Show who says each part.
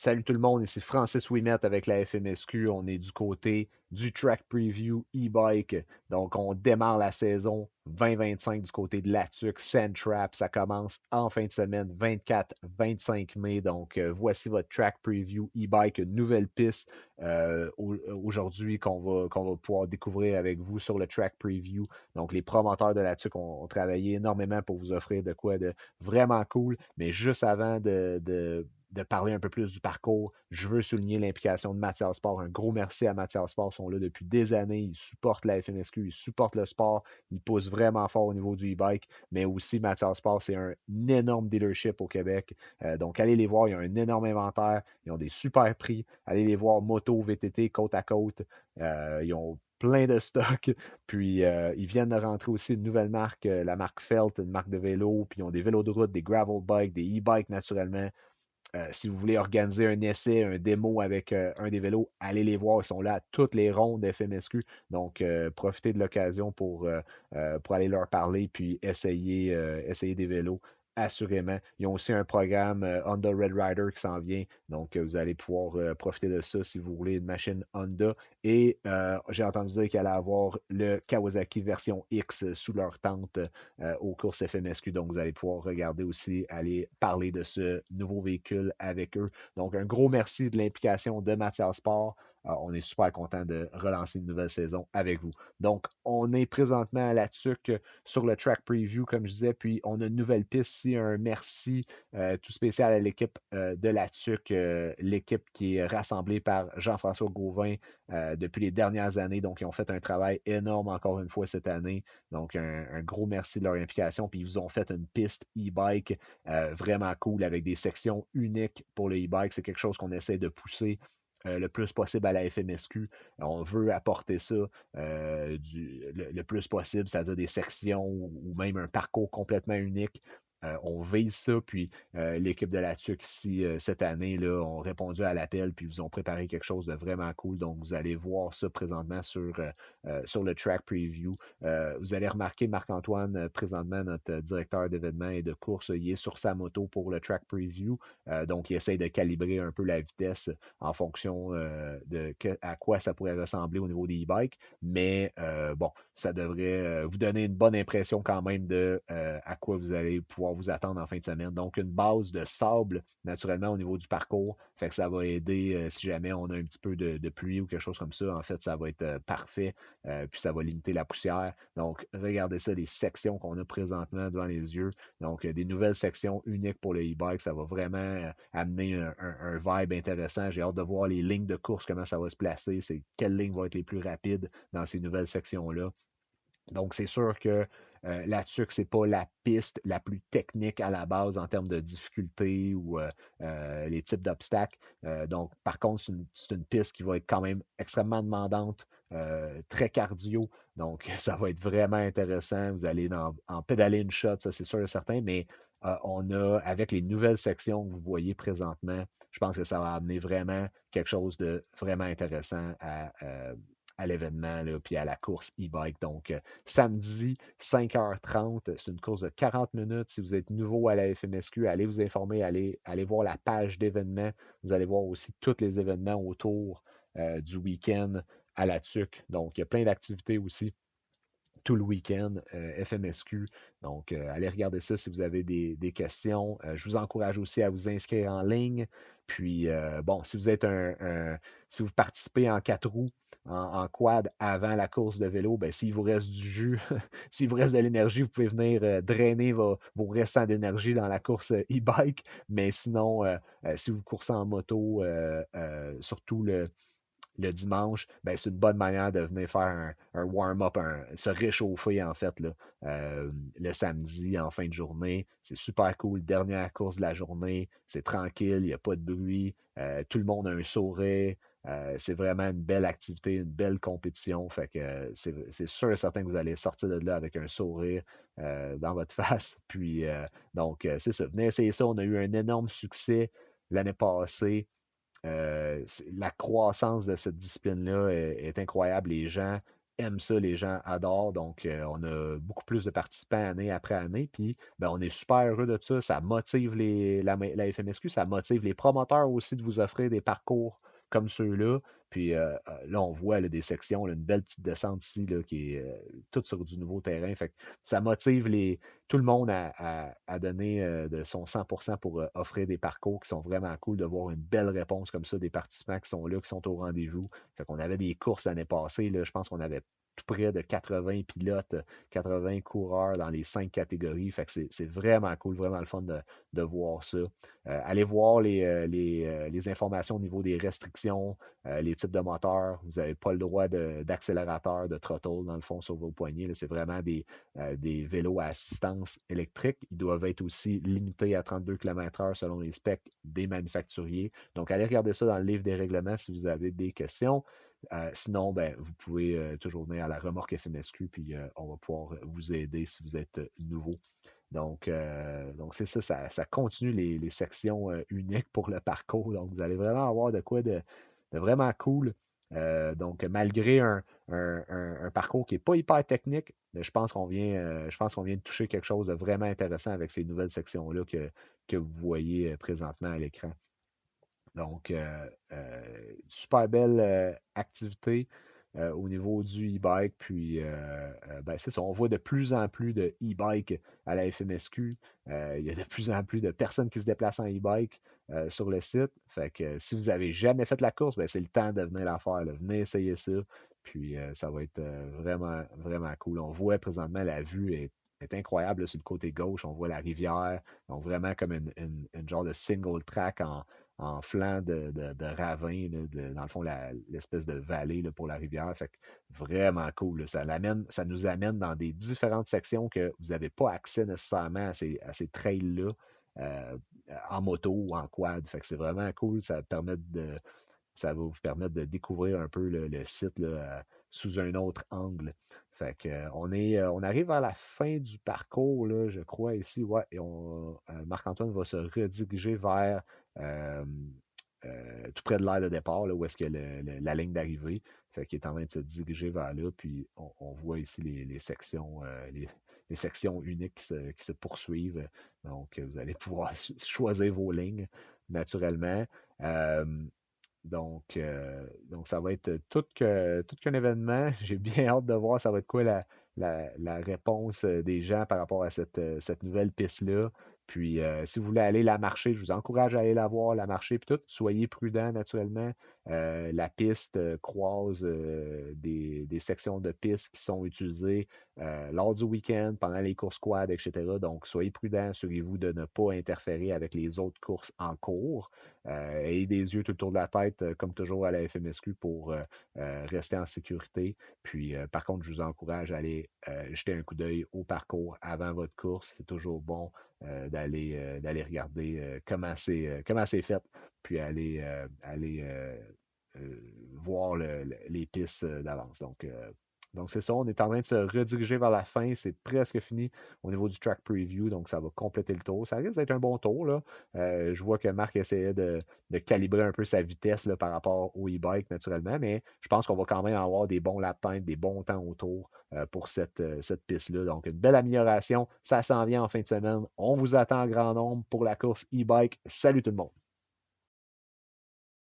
Speaker 1: Salut tout le monde, ici Francis Ouimet avec la FMSQ. On est du côté du Track Preview e-bike. Donc, on démarre la saison 2025 du côté de l'ATUC Sandtrap. Ça commence en fin de semaine 24-25 mai. Donc, voici votre Track Preview e-bike, une nouvelle piste aujourd'hui qu'on va pouvoir découvrir avec vous sur le Track Preview. Donc, les promoteurs de l'ATUC ont travaillé énormément pour vous offrir de quoi de vraiment cool. Mais juste avant de parler un peu plus du parcours. Je veux souligner l'implication de Mathias Sport. Un gros merci à Mathias Sport. Ils sont là depuis des années. Ils supportent la FMSQ, ils supportent le sport. Ils poussent vraiment fort au niveau du e-bike. Mais aussi, Mathias Sport, c'est un énorme dealership au Québec. Donc, allez les voir. Ils ont un énorme inventaire. Ils ont des super prix. Allez les voir moto, VTT, côte à côte. Ils ont plein de stocks. Puis, ils viennent de rentrer aussi une nouvelle marque, la marque Felt, une marque de vélo. Puis, ils ont des vélos de route, des gravel bikes, des e-bikes naturellement. Si vous voulez organiser un essai, un démo avec un des vélos, allez les voir. Ils sont là à toutes les rondes FMSQ. Donc, profitez de l'occasion pour aller leur parler puis essayer des vélos. Assurément. Ils ont aussi un programme Honda Red Rider qui s'en vient. Donc, vous allez pouvoir profiter de ça si vous voulez une machine Honda. Et j'ai entendu dire qu'il allait avoir le Kawasaki version X sous leur tente aux courses FMSQ. Donc, vous allez pouvoir regarder aussi, aller parler de ce nouveau véhicule avec eux. Donc, un gros merci de l'implication de Mathias Sport. On est super content de relancer une nouvelle saison avec vous. Donc, on est présentement à la TUC sur le track preview, comme je disais, puis on a une nouvelle piste ici, un merci tout spécial à l'équipe de la TUC, l'équipe qui est rassemblée par Jean-François Gauvin depuis les dernières années. Donc, ils ont fait un travail énorme encore une fois cette année. Donc, un gros merci de leur implication. Puis, ils vous ont fait une piste e-bike vraiment cool avec des sections uniques pour le e-bike. C'est quelque chose qu'on essaie de pousser le plus possible à la FMSQ. On veut apporter ça le plus possible, c'est-à-dire des sections ou même un parcours complètement unique. On vise ça, puis l'équipe de la TUC ici, cette année, là, ont répondu à l'appel, puis ils ont préparé quelque chose de vraiment cool. Donc, vous allez voir ça présentement sur le track preview. Vous allez remarquer Marc-Antoine, présentement, notre directeur d'événements et de course, il est sur sa moto pour le track preview. Donc, il essaye de calibrer un peu la vitesse en fonction à quoi ça pourrait ressembler au niveau des e-bikes. Mais bon, ça devrait vous donner une bonne impression quand même de à quoi vous allez pouvoir vous attendre en fin de semaine. Donc, une base de sable, naturellement, au niveau du parcours. Fait que ça va aider si jamais on a un petit peu de pluie ou quelque chose comme ça. En fait, ça va être parfait. Puis ça va limiter la poussière. Donc, regardez ça, les sections qu'on a présentement devant les yeux. Donc, des nouvelles sections uniques pour le e-bike. Ça va vraiment amener un vibe intéressant. J'ai hâte de voir les lignes de course, comment ça va se placer. C'est quelles lignes vont être les plus rapides dans ces nouvelles sections-là. Donc, c'est sûr que là-dessus, que c'est pas la piste la plus technique à la base en termes de difficulté ou les types d'obstacles. Donc, par contre, c'est une piste qui va être quand même extrêmement demandante, très cardio. Donc, ça va être vraiment intéressant. Vous allez en pédaler une shot, ça c'est sûr et certain, mais on a, avec les nouvelles sections que vous voyez présentement, je pense que ça va amener vraiment quelque chose de vraiment intéressant à l'événement, là, puis à la course e-bike. Donc, samedi, 5h30, c'est une course de 40 minutes. Si vous êtes nouveau à la FMSQ, allez vous informer, allez voir la page d'événements. Vous allez voir aussi tous les événements autour du week-end à la TUC. Donc, il y a plein d'activités aussi tout le week-end, FMSQ. Donc, allez regarder ça si vous avez des questions. Je vous encourage aussi à vous inscrire en ligne. Puis, bon, si vous êtes si vous participez en 4 roues, en quad avant la course de vélo, ben, s'il vous reste du jus, s'il vous reste de l'énergie, vous pouvez venir drainer vos restants d'énergie dans la course e-bike. Mais sinon, si vous coursez en moto, surtout le dimanche, ben, c'est une bonne manière de venir faire un warm-up, se réchauffer en fait là, le samedi en fin de journée. C'est super cool. Dernière course de la journée, c'est tranquille, il n'y a pas de bruit, tout le monde a un sourire. C'est vraiment une belle activité, une belle compétition. Fait que c'est sûr et certain que vous allez sortir de là avec un sourire dans votre face. Puis donc, c'est ça. Venez essayer ça. On a eu un énorme succès l'année passée. La croissance de cette discipline-là est incroyable. Les gens aiment ça, les gens adorent. Donc, on a beaucoup plus de participants année après année. Puis, ben, on est super heureux de ça. Ça motive la FMSQ, ça motive les promoteurs aussi de vous offrir des parcours comme ceux-là. Puis là, on voit là, des sections, là, une belle petite descente ici là, qui est toute sur du nouveau terrain. Fait que ça motive tout le monde à donner de son 100% pour offrir des parcours qui sont vraiment cool, de voir une belle réponse comme ça des participants qui sont là, qui sont au rendez-vous. Fait qu'on avait des courses l'année passée, là, je pense qu'on avait tout près de 80 pilotes, 80 coureurs dans les 5 catégories. Fait que c'est vraiment cool, vraiment le fun de voir ça. Allez voir les informations au niveau des restrictions, les types de moteurs. Vous n'avez pas le droit d'accélérateur, de throttle, dans le fond, sur vos poignets. C'est vraiment des vélos à assistance électrique. Ils doivent être aussi limités à 32 km/h selon les specs des manufacturiers. Donc, allez regarder ça dans le livre des règlements si vous avez des questions. Sinon, ben, vous pouvez toujours venir à la remorque FMSQ, puis on va pouvoir vous aider si vous êtes nouveau. Donc c'est ça, ça continue les sections uniques pour le parcours. Donc, vous allez vraiment avoir de quoi de vraiment cool. Donc, malgré un parcours qui n'est pas hyper technique, je pense qu'on vient de toucher quelque chose de vraiment intéressant avec ces nouvelles sections-là que vous voyez présentement à l'écran. Donc, super belle activité au niveau du e-bike. Puis, ben, c'est ça, on voit de plus en plus de e-bike à la FMSQ. Il y a de plus en plus de personnes qui se déplacent en e-bike sur le site. Fait que si vous avez jamais fait la course, ben, c'est le temps de venir la faire, là. Venez essayer ça. Puis, ça va être vraiment, vraiment cool. On voit présentement la vue est incroyable là, sur le côté gauche. On voit la rivière. Donc, vraiment comme une genre de single track en flanc de ravin, là, dans le fond, l'espèce de vallée là, pour la rivière. Fait que vraiment cool. Là. Ça nous amène dans des différentes sections que vous n'avez pas accès nécessairement à ces trails-là en moto ou en quad. Fait que c'est vraiment cool. Ça va vous permettre de découvrir un peu le site là, sous un autre angle. Fait que, on arrive vers la fin du parcours, là, je crois, ici, ouais, et Marc-Antoine va se rediriger vers euh, tout près de l'aire de départ, là, où est-ce que la ligne d'arrivée. Fait qu'il est en train de se diriger vers là, puis on voit ici les sections, les sections uniques qui se poursuivent. Donc, vous allez pouvoir choisir vos lignes naturellement. Euh, donc, ça va être tout qu'un événement. J'ai bien hâte de voir ça va être quoi la réponse des gens par rapport à cette nouvelle piste-là. Puis, si vous voulez aller la marcher, je vous encourage à aller la voir, la marcher, puis tout. Soyez prudents, naturellement. La piste croise des sections de piste qui sont utilisées lors du week-end, pendant les courses quad, etc. Donc, soyez prudents, assurez-vous de ne pas interférer avec les autres courses en cours. Ayez des yeux tout autour de la tête, comme toujours à la FMSQ, pour rester en sécurité. Puis, par contre, je vous encourage à aller jeter un coup d'œil au parcours avant votre course. C'est toujours bon d'aller regarder comment c'est fait, puis voir les pistes d'avance. Donc, c'est ça, on est en train de se rediriger vers la fin. C'est presque fini au niveau du track preview, donc ça va compléter le tour. Ça risque d'être un bon tour, là. Je vois que Marc essayait de calibrer un peu sa vitesse là, par rapport au e-bike, naturellement, mais je pense qu'on va quand même avoir des bons lap times, des bons temps autour pour cette piste-là. Donc, une belle amélioration. Ça s'en vient en fin de semaine. On vous attend en grand nombre pour la course e-bike. Salut tout le monde!